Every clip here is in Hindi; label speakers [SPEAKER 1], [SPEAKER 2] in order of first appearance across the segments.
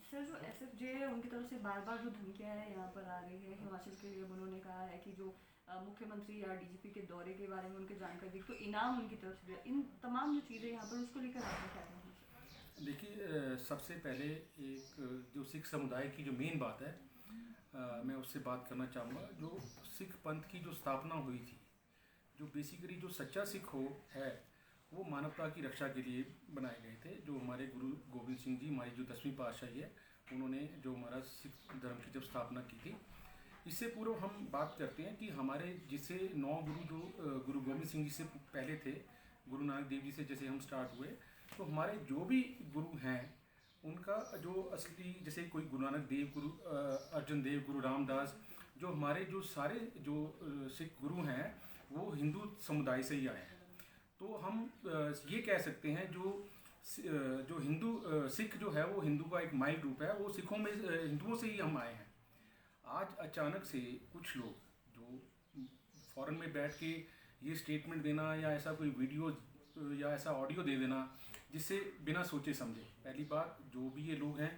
[SPEAKER 1] सर, जो एसएफजे है उनकी तरफ से बार बार जो धमकियां हैं यहाँ पर आ रही है हिमाचल के लिए, उन्होंने कहा है कि जो मुख्यमंत्री या डीजीपी के दौरे के बारे में उनके जानकारी दी तो इनाम उनकी तरफ से दिया। इन तमाम जो चीज़ें यहाँ पर उसको लेकर आपका क्या कहना है?
[SPEAKER 2] देखिए, सबसे पहले एक जो सिख समुदाय की जो मेन बात है, मैं उससे बात करना चाहूँगा। जो सिख पंथ की जो स्थापना हुई थी, जो बेसिकली जो सच्चा सिख हो है, वो मानवता की रक्षा के लिए बनाए गए थे। जो हमारे गुरु गोविंद सिंह जी, हमारी जो 10वीं पातशाही है, उन्होंने जो हमारा सिख धर्म की जब स्थापना की थी, इससे पूर्व हम बात करते हैं कि हमारे जिससे 9 गुरु जो गुरु गोविंद सिंह जी से पहले थे, गुरु नानक देव जी से जैसे हम स्टार्ट हुए, तो हमारे जो भी गुरु हैं उनका जो असली, जैसे कोई गुरु नानक देव, गुरु अर्जुन देव, गुरु रामदास, जो हमारे जो सारे जो सिख गुरु हैं वो हिंदू समुदाय से ही आए हैं। तो हम ये कह सकते हैं जो हिंदू सिख जो है वो हिंदू का एक माइल्ड रूप है, वो सिखों में हिंदुओं से ही हम आए हैं। आज अचानक से कुछ लोग जो फॉरेन में बैठ के ये स्टेटमेंट देना या ऐसा कोई वीडियो या ऐसा ऑडियो दे देना जिससे बिना सोचे समझे, पहली बात जो भी ये लोग हैं,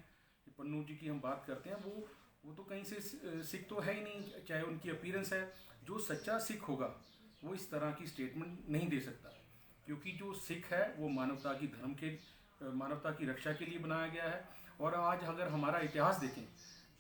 [SPEAKER 2] पन्नू जी की हम बात करते हैं, वो तो कहीं से सिख तो है ही नहीं, चाहे उनकी अपीयरेंस है। जो सच्चा सिख होगा वो इस तरह की स्टेटमेंट नहीं दे सकता, क्योंकि जो सिख है वो मानवता की धर्म के मानवता की रक्षा के लिए बनाया गया है। और आज अगर हमारा इतिहास देखें,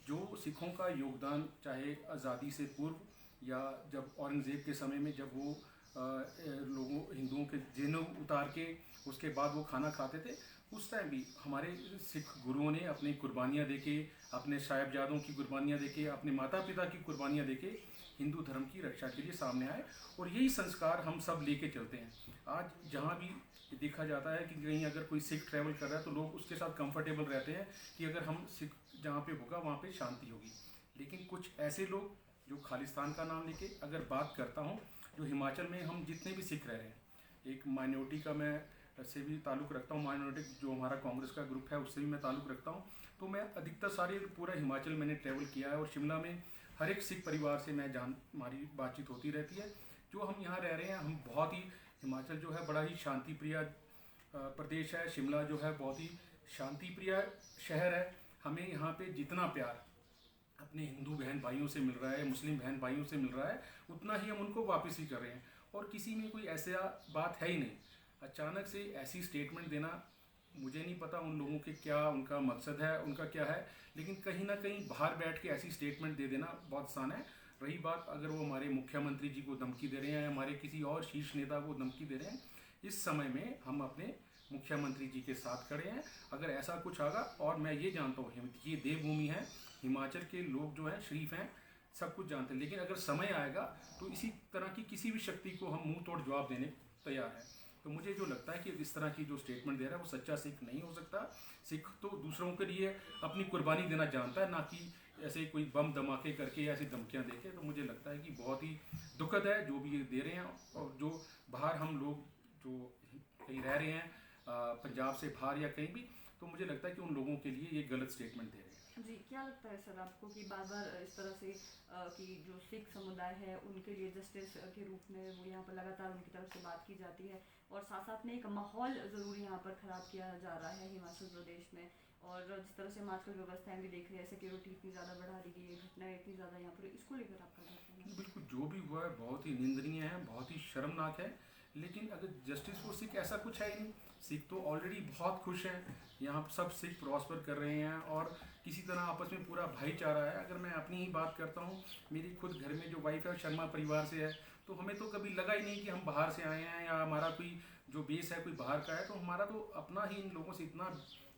[SPEAKER 2] जो सिखों का योगदान, चाहे आज़ादी से पूर्व या जब औरंगज़ेब के समय में जब वो लोगों हिंदुओं के जेनों उतार के उसके बाद वो खाना खाते थे, उस टाइम भी हमारे सिख गुरुओं ने अपनी कुर्बानियाँ देके, अपने साहिबजादों की कुर्बानियाँ देके, अपने माता पिता की कुर्बानियाँ देके हिंदू धर्म की रक्षा के लिए सामने आए। और यही संस्कार हम सब लेके चलते हैं। आज जहाँ भी देखा जाता है कि कहीं अगर कोई सिख ट्रैवल कर रहा है तो लोग उसके साथ कंफर्टेबल रहते हैं कि अगर हम सिख जहाँ पे होगा वहाँ पे शांति होगी। लेकिन कुछ ऐसे लोग जो खालिस्तान का नाम लेके, अगर बात करता हूँ, जो हिमाचल में हम जितने भी सिख रह रहे हैं, एक माइनॉरिटी का मैं से भी ताल्लुक़ रखता हूँ, माइनॉरिटी जो हमारा कांग्रेस का ग्रुप है उससे भी मैं ताल्लुक़ रखता हूँ। तो मैं अधिकतर सारे पूरा हिमाचल मैंने ट्रैवल किया है और शिमला में हर एक सिख परिवार से हमारी बातचीत होती रहती है। जो हम यहाँ रह रहे हैं, हम बहुत ही, हिमाचल जो है बड़ा ही शांति प्रिय प्रदेश है। शिमला जो है बहुत ही शांति प्रिय शहर है। हमें यहाँ पे जितना प्यार अपने हिंदू बहन भाइयों से मिल रहा है, मुस्लिम बहन भाइयों से मिल रहा है, उतना ही हम उनको वापस ही कर रहे हैं। और किसी में कोई ऐसा बात है ही नहीं। अचानक से ऐसी स्टेटमेंट देना, मुझे नहीं पता उन लोगों के क्या उनका मकसद है, उनका क्या है, लेकिन कहीं ना कहीं बाहर बैठ के ऐसी स्टेटमेंट दे देना बहुत आसान है। रही बात अगर वो हमारे मुख्यमंत्री जी को धमकी दे रहे हैं, हमारे किसी और शीर्ष नेता को धमकी दे रहे हैं, इस समय में हम अपने मुख्यमंत्री जी के साथ खड़े हैं। अगर ऐसा कुछ आगा, और मैं ये जानता हूँ ये देवभूमि है, हिमाचल के लोग जो हैं शरीफ हैं, सब कुछ जानते हैं, लेकिन अगर समय आएगा तो इसी तरह की किसी भी शक्ति को हम मुंह तोड़ जवाब देने तैयार हैं। तो मुझे जो लगता है कि इस तरह की जो स्टेटमेंट दे रहा है वो सच्चा सिख नहीं हो सकता। सिख तो दूसरों के लिए अपनी कुर्बानी देना जानता है, ना कि ऐसे कोई बम धमाके करके या ऐसी धमकियाँ देके। तो मुझे लगता है कि बहुत ही दुखद है जो भी ये दे रहे हैं। और जो बाहर हम लोग जो कहीं रह रहे हैं, पंजाब से बाहर या कहीं भी, तो मुझे लगता है कि उन लोगों के लिए ये गलत स्टेटमेंट दे रहे हैं।
[SPEAKER 1] जी, क्या लगता है सर आपको कि बार बार इस तरह से कि जो सिख समुदाय है उनके लिए जस्टिस के रूप में वो यहाँ पर लगातार उनकी तरफ से बात की जाती है, और साथ साथ में एक माहौल ज़रूर यहाँ पर ख़राब किया जा रहा है हिमाचल प्रदेश में। और जिस तरह से हम आजकल व्यवस्थाएं भी देख रहे हैं, सिक्योरिटी इतनी ज़्यादा बढ़ा दी गई है, घटनाएं इतनी ज़्यादा यहाँ पर, इसको लेकर आपका क्या कहना है?
[SPEAKER 2] बिल्कुल, जो भी हुआ है बहुत ही निंदनीय है, बहुत ही शर्मनाक है। लेकिन अगर जस्टिस फॉर सिख ऐसा कुछ है ही नहीं। सिख तो ऑलरेडी बहुत खुश हैं, यहाँ सब सिख प्रॉस्पर कर रहे हैं और किसी तरह आपस में पूरा भाईचारा है। अगर मैं अपनी ही बात करता हूँ, मेरी खुद घर में जो वाइफ है शर्मा परिवार से है, तो हमें तो कभी लगा ही नहीं कि हम बाहर से आए हैं या हमारा कोई जो बेस है कोई बाहर का है। तो हमारा तो अपना ही इन लोगों से इतना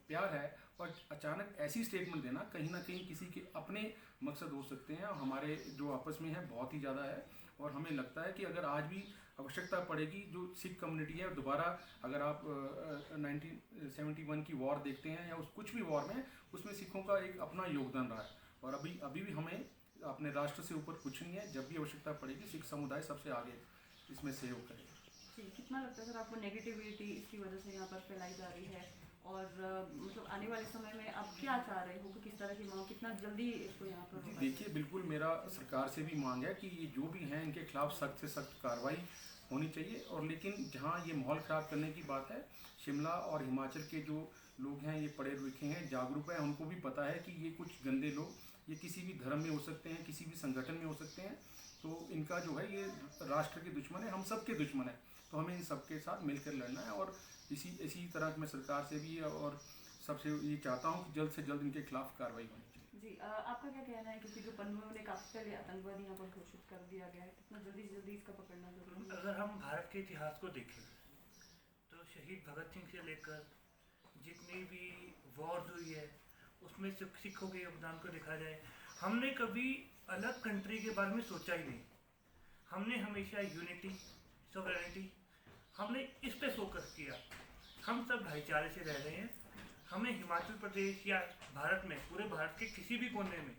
[SPEAKER 2] प्यार है। और अचानक ऐसी स्टेटमेंट देना, कहीं ना कहीं किसी के अपने मकसद हो सकते हैं, और हमारे जो आपस में है बहुत ही ज़्यादा है। और हमें लगता है कि अगर आज भी आवश्यकता पड़ेगी, जो सिख कम्युनिटी है दोबारा, अगर आप 1971 की वॉर देखते हैं या उस कुछ भी वॉर में, उसमें सिखों का एक अपना योगदान रहा है। और अभी भी हमें अपने राष्ट्र से ऊपर कुछ नहीं है। जब भी आवश्यकता पड़ेगी सिख समुदाय सबसे आगे इसमें सहयोग करेगा।
[SPEAKER 1] जी, कितना लगता है सर आपको नेगेटिविटी इसकी वजह से यहाँ पर फैलाई जा रही है, और मतलब आने वाले समय में आप क्या चाह रहे हो कि किस तरह की मांग, कितना जल्दी इसको यहाँ पर
[SPEAKER 2] जी
[SPEAKER 1] होगा?
[SPEAKER 2] देखिए, बिल्कुल मेरा सरकार से भी मांग है कि ये जो भी हैं इनके खिलाफ सख्त से सख्त कार्रवाई होनी चाहिए। और लेकिन जहाँ ये माहौल ख़राब करने की बात है, शिमला और हिमाचल के जो लोग हैं ये पढ़े लिखे हैं, जागरूक हैं, उनको भी पता है कि ये कुछ गंदे लोग ये किसी भी धर्म में हो सकते हैं, किसी भी संगठन में हो सकते हैं। तो इनका जो है ये राष्ट्र के दुश्मन है, हम सब के दुश्मन है। तो हमें इन सब के साथ मिलकर लड़ना है। और इसी तरह मैं सरकार से भी और सबसे ये चाहता हूँ कि जल्द से जल्द इनके खिलाफ कार्रवाई होनी चाहिए।
[SPEAKER 1] जी आपका क्या कहना है, क्योंकि जो पन्नुओं ने काफ़ी पहले आतंकवादी यहाँ पर घोषित कर दिया गया है, कितना जल्दी से जल्दी इसका पकड़ना जरूरी है?
[SPEAKER 3] अगर हम भारत के इतिहास को देखें तो शहीद भगत सिंह से लेकर जितनी भी वॉर्स हुई है उसमें सिखों के योगदान को देखा जाए, हमने कभी अलग कंट्री के बारे में सोचा ही नहीं। हमने हमेशा यूनिटी, सॉवरेनिटी, हमने इस पे फोकस किया। हम सब भाईचारे से रह रहे हैं। हमें हिमाचल प्रदेश या भारत में, पूरे भारत के किसी भी कोने में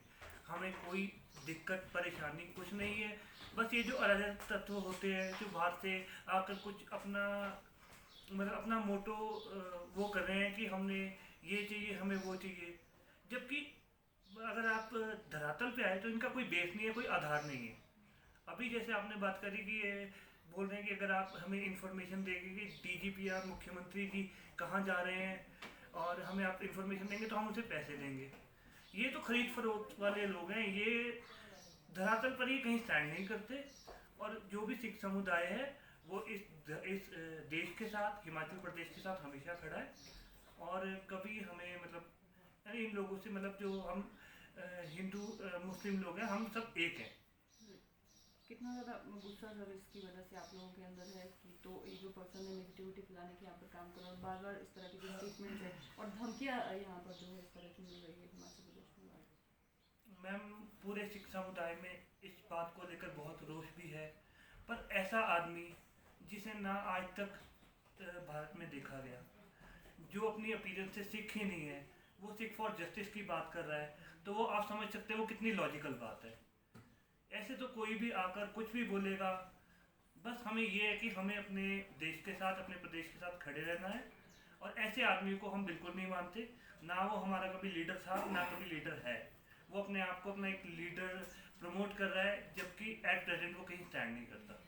[SPEAKER 3] हमें कोई दिक्कत परेशानी कुछ नहीं है। बस ये जो अराजक तत्व होते हैं जो बाहर से आकर कुछ अपना मतलब अपना मोटो वो कर रहे हैं कि हमने ये चाहिए, हमें वो चाहिए, जबकि अगर आप धरातल पे आए तो इनका कोई बेस नहीं है, कोई आधार नहीं है। अभी जैसे आपने बात करी कि ये बोल रहे हैं कि अगर आप हमें इंफॉर्मेशन देंगे कि डीजीपी या मुख्यमंत्री जी कहाँ जा रहे हैं और हमें आप इंफॉर्मेशन देंगे तो हम उसे पैसे देंगे। ये तो खरीद फरोख्त वाले लोग हैं, ये धरातल पर ही कहीं स्टैंड नहीं करते। और जो भी सिख समुदाय है वो इस देश के साथ, हिमाचल प्रदेश के साथ हमेशा खड़ा है। और कभी हमें मतलब इन लोगों से मतलब जो हम हिंदू मुस्लिम लोग हैं, हम सब एक हैं।
[SPEAKER 1] कितना ज़्यादा गुस्सा सर इसकी वजह से आप लोगों के अंदर है कि तो ये जो पर्सन है नेगेटिविटी फैलाने के यहाँ पर काम कर रहा है, और बार बार इस तरह की जो स्टेटमेंट है और धमकियाँ यहाँ पर जो है इस तरह की मिल रही है हिमाचल प्रदेश में?
[SPEAKER 3] मैम, पूरे सिख समुदाय में इस बात को लेकर बहुत रोष भी है, पर ऐसा आदमी जिसे ना आज तक भारत में देखा गया, जो अपनी अपीयरेंस से सिख ही नहीं है, वो सिख फॉर जस्टिस की बात कर रहा है, तो वो आप समझ सकते हो कितनी लॉजिकल बात है। ऐसे तो कोई भी आकर कुछ भी बोलेगा। बस हमें ये है कि हमें अपने देश के साथ, अपने प्रदेश के साथ खड़े रहना है। और ऐसे आदमी को हम बिल्कुल नहीं मानते, ना वो हमारा कभी लीडर था ना कभी लीडर है। वो अपने आप को अपना एक लीडर प्रमोट कर रहा है, जबकि एट प्रेजेंट वो कहीं स्टैंड नहीं करता।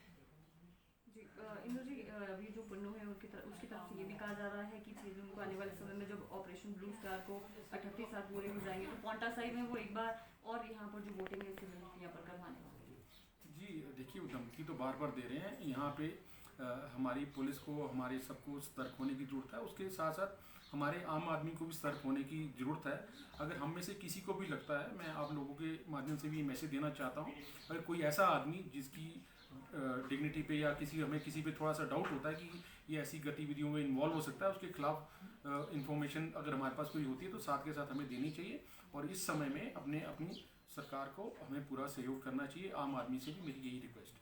[SPEAKER 1] जी इंदु जी, अभी जो पन्नू है उसकी तरफ से ये भी कहा जा रहा है कि चीज़ों को आने वाले समय में जब ऑपरेशन ब्लू स्टार को 38 साल पूरे हो जाएंगे तो पौंटा साहिब में वो एक बार और यहाँ पर जो वोटिंग है सिविल यहाँ पर करवाने वाले हैं।
[SPEAKER 2] जी देखिए, वो धमकी तो बार बार दे रहे हैं। यहाँ पे हमारी पुलिस को, हमारे सबको सतर्क होने की ज़रूरत है। उसके साथ साथ हमारे आम आदमी को भी सतर्क होने की ज़रूरत है। अगर हम में से किसी को भी लगता है, मैं आप लोगों के माध्यम से भी मैसेज देना चाहता हूँ, अगर कोई ऐसा आदमी जिसकी डिग्निटी पे या किसी पे थोड़ा सा डाउट होता है कि ये ऐसी गतिविधियों में इन्वॉल्व हो सकता है, उसके खिलाफ इंफॉर्मेशन अगर हमारे पास कोई होती है तो साथ के साथ हमें देनी चाहिए। और इस समय में अपनी सरकार को हमें पूरा सहयोग करना चाहिए। आम आदमी से भी मेरी यही रिक्वेस्ट है।